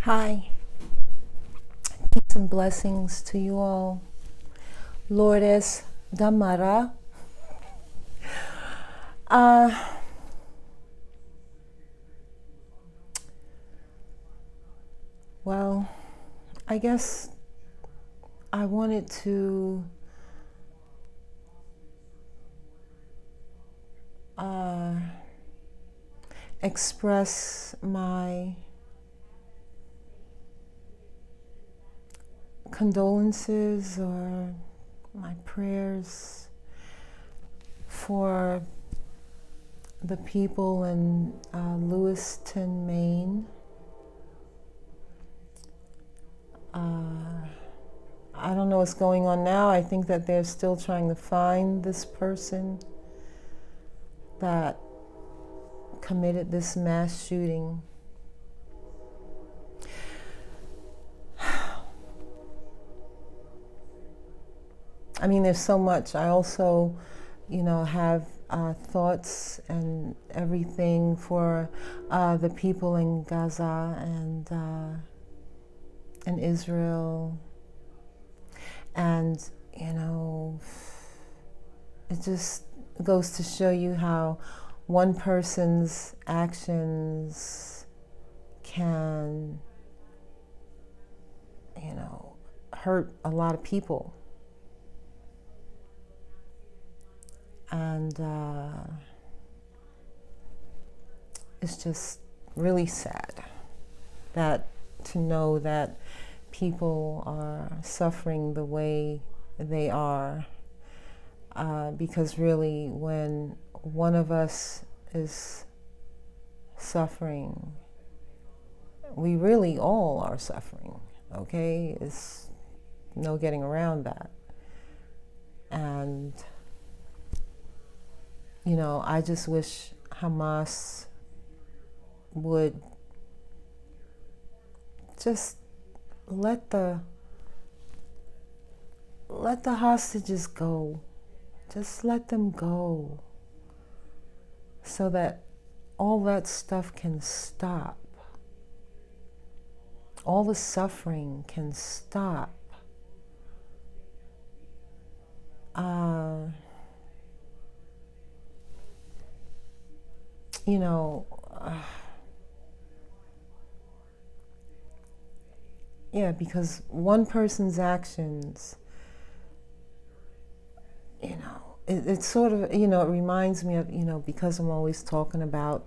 Hi, peace and blessings to you all. Lourdes Damara. Well, I guess I wanted to express my condolences or my prayers for the people in Lewiston, Maine. I don't know what's going on now. I think that they're still trying to find this person that committed this mass shooting. I mean, there's so much. I also, have thoughts and everything for the people in Gaza and in Israel. And, it just goes to show you how one person's actions can, hurt a lot of people. And it's just really sad that to know that people are suffering the way they are, because really when one of us is suffering, we really all are suffering, okay? It's no getting around that. And I just wish Hamas would just let the hostages go. Just let them go so that all that stuff can stop. All the suffering can stop. Because one person's actions, it sort of, it reminds me of, because I'm always talking about,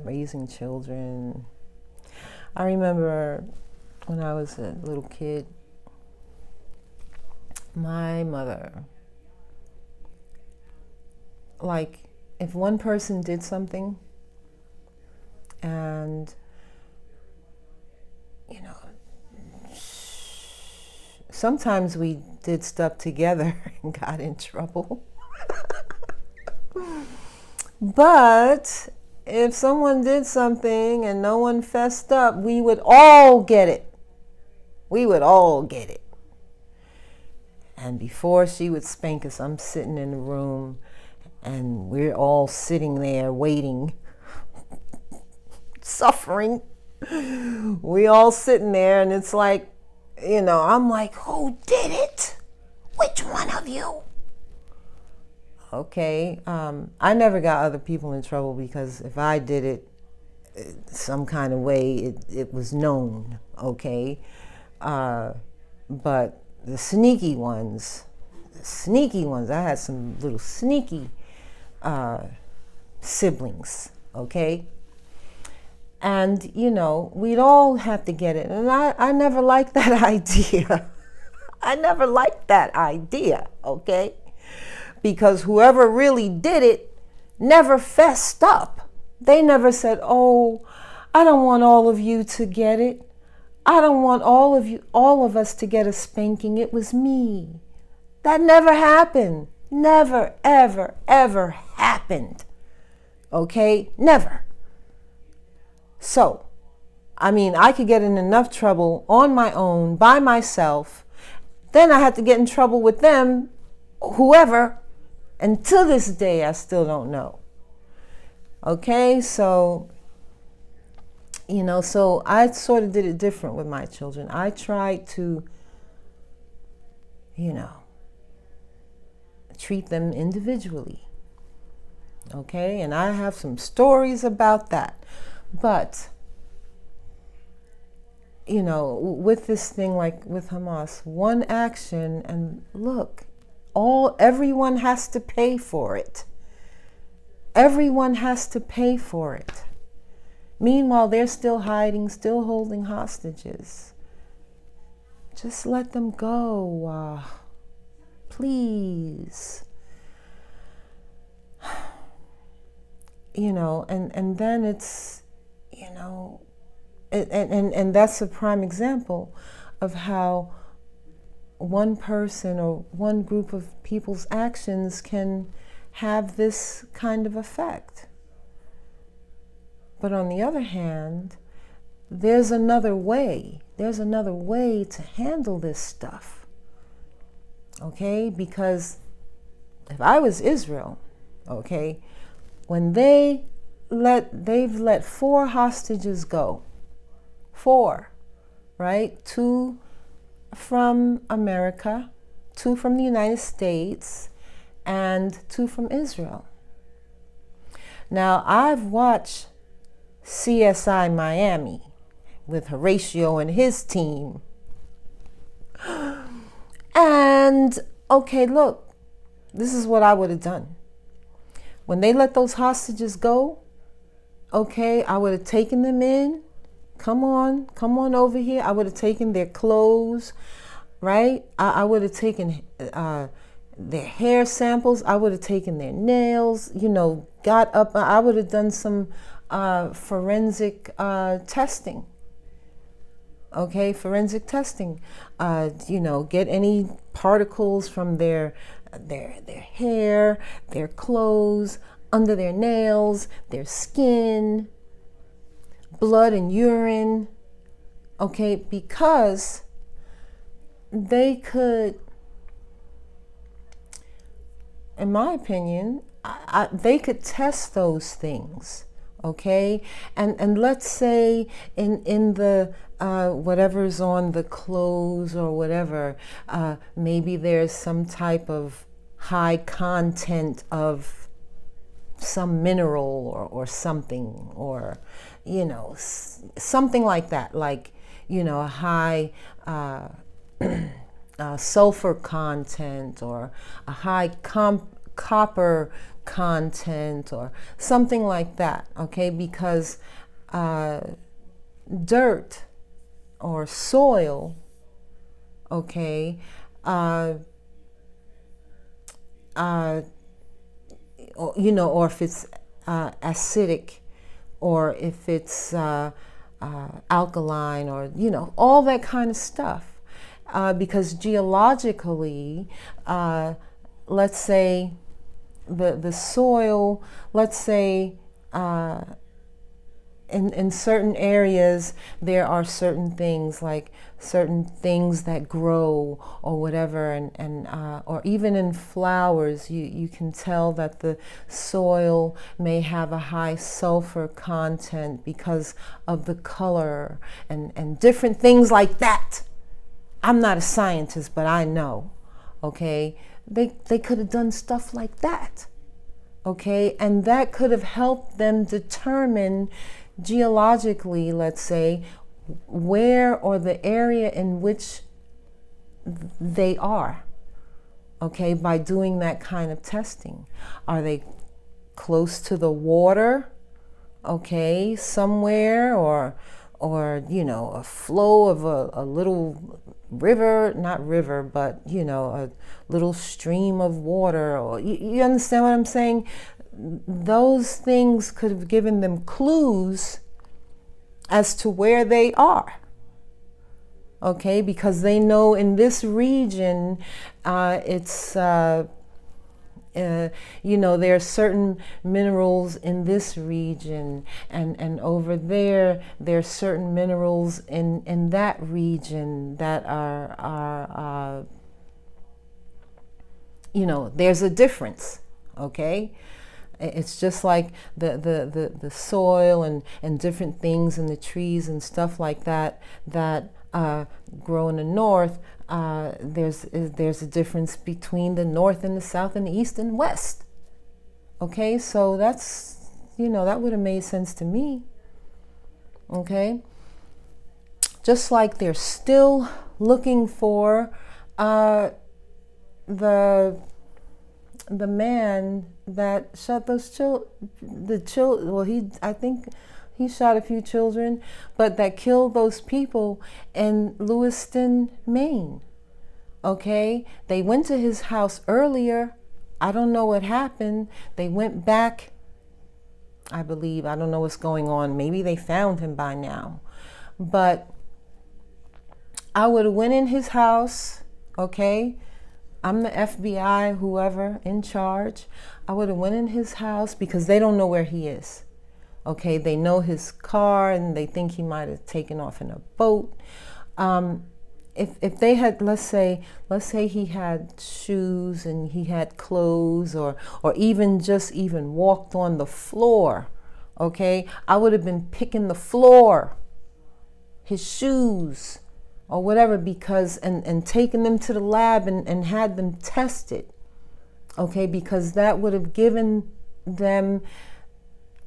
raising children. I remember when I was a little kid, my mother, like, if one person did something and sometimes we did stuff together and got in trouble. But if someone did something and no one fessed up, we would all get it. We would all get it. And before she would spank us, I'm sitting in the room and we're all sitting there waiting, suffering. We all sitting there and it's like, I'm like, who did it? Which one of you? Okay, I never got other people in trouble because if I did it some kind of way, it was known, okay? But the sneaky ones, I had some little sneaky siblings, okay? And, we'd all have to get it. And I never liked that idea. I never liked that idea, okay? Because whoever really did it never fessed up. They never said, oh, I don't want all of you to get it. I don't want all of us to get a spanking. It was me. That never happened. Never, ever, ever happened. Okay? Never. So, I could get in enough trouble on my own, by myself. Then I had to get in trouble with them, whoever, and to this day I still don't know. Okay, so So I sort of did it different with my children. I tried to, you know, treat them individually. Okay, and I have some stories about that. But, with this thing like with Hamas, one action, and look, everyone has to pay for it. Everyone has to pay for it. Meanwhile, they're still hiding, still holding hostages. Just let them go, please. And then it's, and that's a prime example of how one person or one group of people's actions can have this kind of effect. But on the other hand, there's another way. There's another way to handle this stuff. Okay? Because if I was Israel, okay, when they've let 4 hostages go. 4, right? 2 from America, 2 from the United States, and 2 from Israel. Now, I've watched CSI Miami with Horatio and his team. And, okay, look, this is what I would have done. When they let those hostages go, okay, I would have taken them in. Come on over here. I would have taken their clothes, right? I would have taken their hair samples. I would have taken their nails, got up. I would have done some forensic testing. Okay, forensic testing. Get any particles from their hair, their clothes, under their nails, their skin, blood and urine. Okay, because they could, in my opinion, they could test those things. Okay, and let's say in the whatever's on the clothes or whatever, maybe there's some type of high content of some mineral or something, or something like that, like a high sulfur content, or a high copper content, or something like that. Okay, because dirt or soil, okay, or if it's acidic, or if it's alkaline, or all that kind of stuff, because geologically, let's say the soil, let's say in certain areas there are certain things that grow or whatever, and or even in flowers, you can tell that the soil may have a high sulfur content because of the color and different things like that. I'm not a scientist, but I know. Okay, they could have done stuff like that. Okay, and that could have helped them determine geologically, let's say, where or the area in which they are. Okay, by doing that kind of testing. Are they close to the water? Okay, somewhere, or a flow of a little river, not river, but a little stream of water, or you understand what I'm saying? Those things could have given them clues as to where they are. Okay, because they know in this region, it's there are certain minerals in this region, and over there are certain minerals in that region that are there's a difference. Okay, It's just like the soil and different things and the trees and stuff like that that grow in the north. There's a difference between the north and the south and the east and west. Okay, so that's, that would have made sense to me. Okay, just like they're still looking for the man that shot I think he shot a few children, but that killed those people in Lewiston, Maine. Okay, they went to his house earlier. I don't know what happened. They went back, I believe. I don't know what's going on. Maybe they found him by now. But I would have went in his house, okay? I'm the FBI, whoever in charge. I would have went in his house because they don't know where he is. Okay, they know his car and they think he might have taken off in a boat. If they had, let's say he had shoes and he had clothes, or even walked on the floor, okay, I would have been picking the floor, his shoes, or whatever, because and taking them to the lab and had them tested, okay, because that would have given them,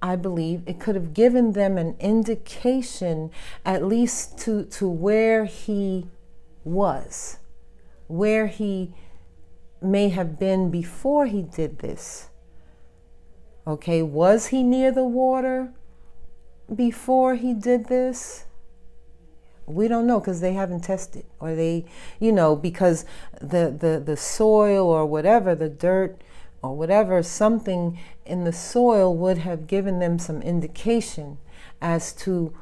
I believe, it could have given them an indication at least to where he was, where he may have been before he did this. Okay, was he near the water before he did this? We don't know because they haven't tested, or they, because the soil or whatever, the dirt or whatever, something in the soil would have given them some indication as to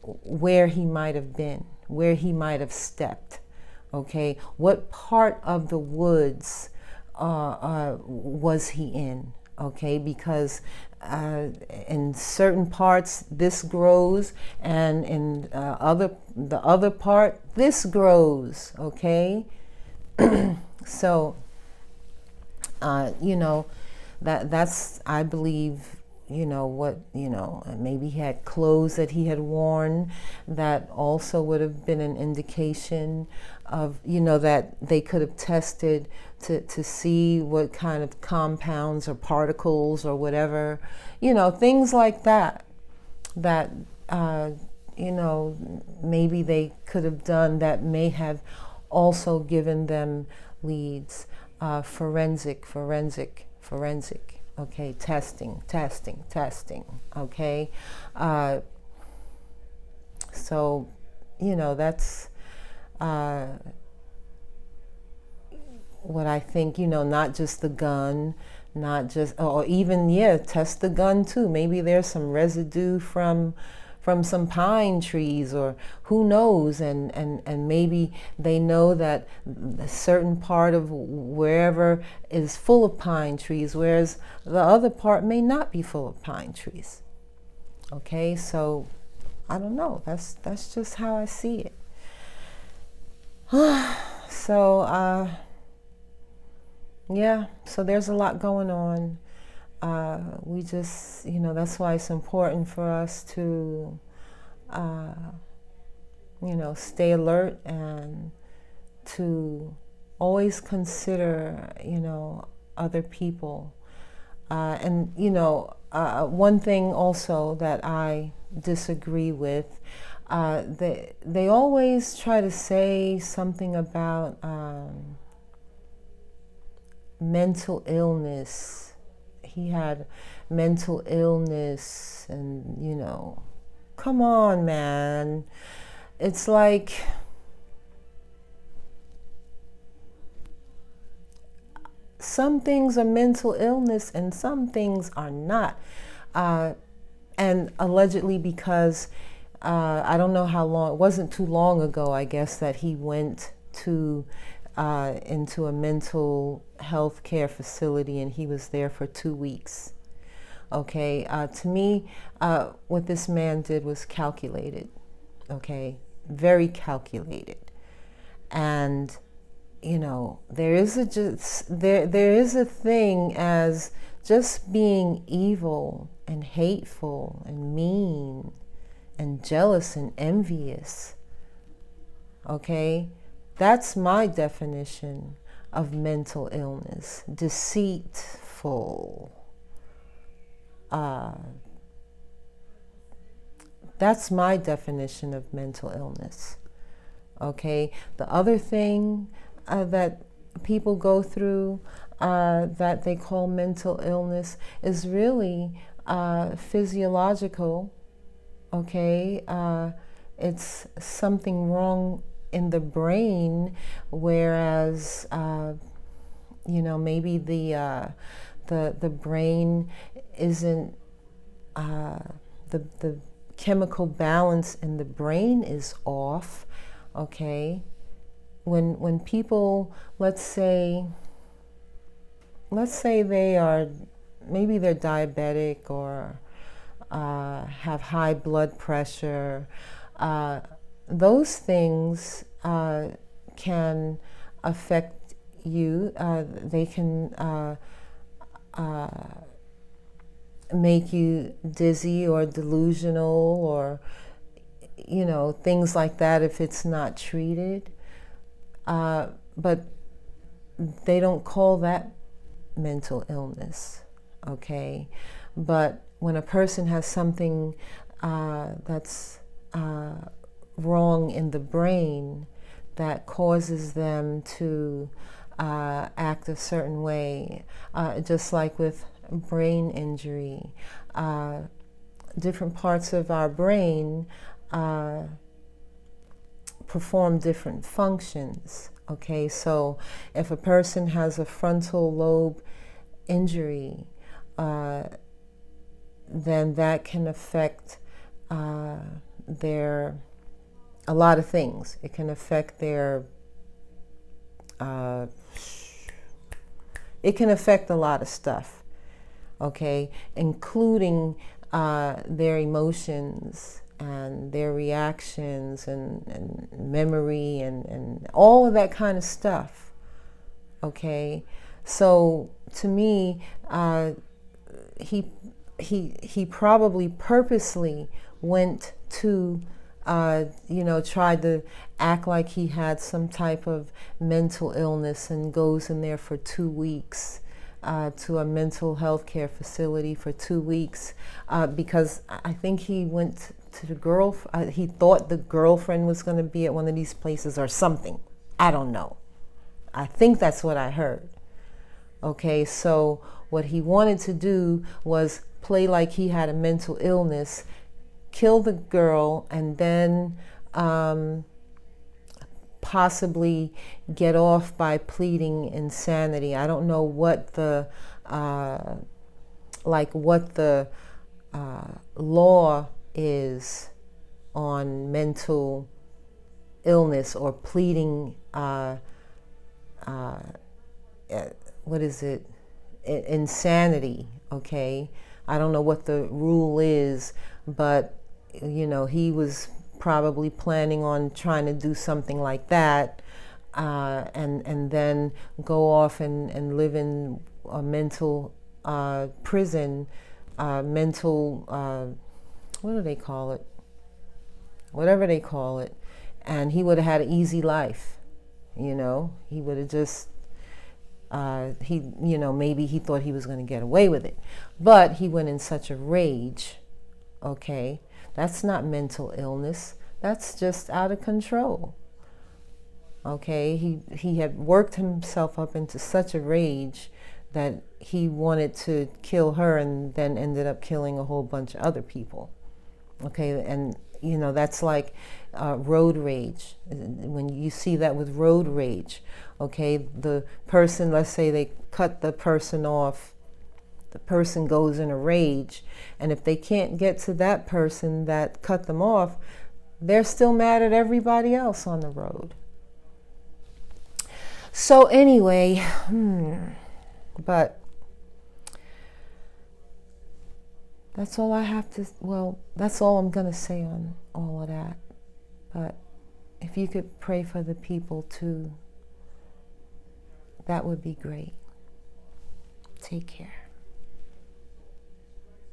where he might have been, where he might have stepped. Okay, what part of the woods was he in? Okay, because in certain parts this grows, and in the other part this grows. Okay, so that's, I believe, maybe he had clothes that he had worn that also would have been an indication of, that they could have tested to see what kind of compounds or particles or whatever, things like that, maybe they could have done that may have also given them leads. Forensic. Okay, testing. Okay, so that's what I think. Not just the gun, not just, or even test the gun too. Maybe there's some residue from some pine trees, or who knows, and maybe they know that a certain part of wherever is full of pine trees, whereas the other part may not be full of pine trees. Okay, so I don't know, that's just how I see it. So so there's a lot going on. We just, that's why it's important for us to, stay alert and to always consider, other people. And, one thing also that I disagree with, they always try to say something about mental illness. He had mental illness, and come on, man. It's like, some things are mental illness and some things are not. And allegedly, because I don't know how long, it wasn't too long ago, I guess, that he went to into a mental health care facility, and he was there for 2 weeks. Okay, to me, what this man did was calculated. Okay, very calculated. And there is a thing as just being evil and hateful and mean and jealous and envious. Okay? That's my definition of mental illness. Deceitful. That's my definition of mental illness. Okay? The other thing that people go through that they call mental illness is really physiological. Okay? It's something wrong in the brain, whereas maybe the brain isn't the chemical balance in the brain is off. Okay, when people, let's say they are, maybe they're diabetic or have high blood pressure, those things can affect you. They can make you dizzy or delusional, or things like that if it's not treated. But they don't call that mental illness. Okay, but when a person has something that's wrong in the brain that causes them to act a certain way, just like with brain injury, different parts of our brain perform different functions. Okay, so if a person has a frontal lobe injury, then that can affect a lot of things. It can affect it can affect a lot of stuff, okay, including their emotions and their reactions and memory and all of that kind of stuff, okay? So to me, he probably purposely went to tried to act like he had some type of mental illness and goes in there for 2 weeks to a mental health care facility for 2 weeks because I think he went to the he thought the girlfriend was going to be at one of these places or something. I don't know. I think that's what I heard. Okay, so what he wanted to do was play like he had a mental illness, kill the girl, and then possibly get off by pleading insanity. I don't know what the law is on mental illness or pleading. What is it? Insanity. Okay, I don't know what the rule is, but he was probably planning on trying to do something like that, and then go off and live in a mental prison, mental, what do they call it? Whatever they call it. And he would have had an easy life. He would have just, maybe he thought he was going to get away with it. But he went in such a rage, okay? That's not mental illness. That's just out of control. Okay, he had worked himself up into such a rage that he wanted to kill her and then ended up killing a whole bunch of other people. Okay, and that's like road rage. When you see that with road rage, okay, the person, let's say they cut the person off, the person goes in a rage, and if they can't get to that person that cut them off, they're still mad at everybody else on the road. So anyway, but that's all I have to, that's all I'm going to say on all of that. But if you could pray for the people too, that would be great. Take care.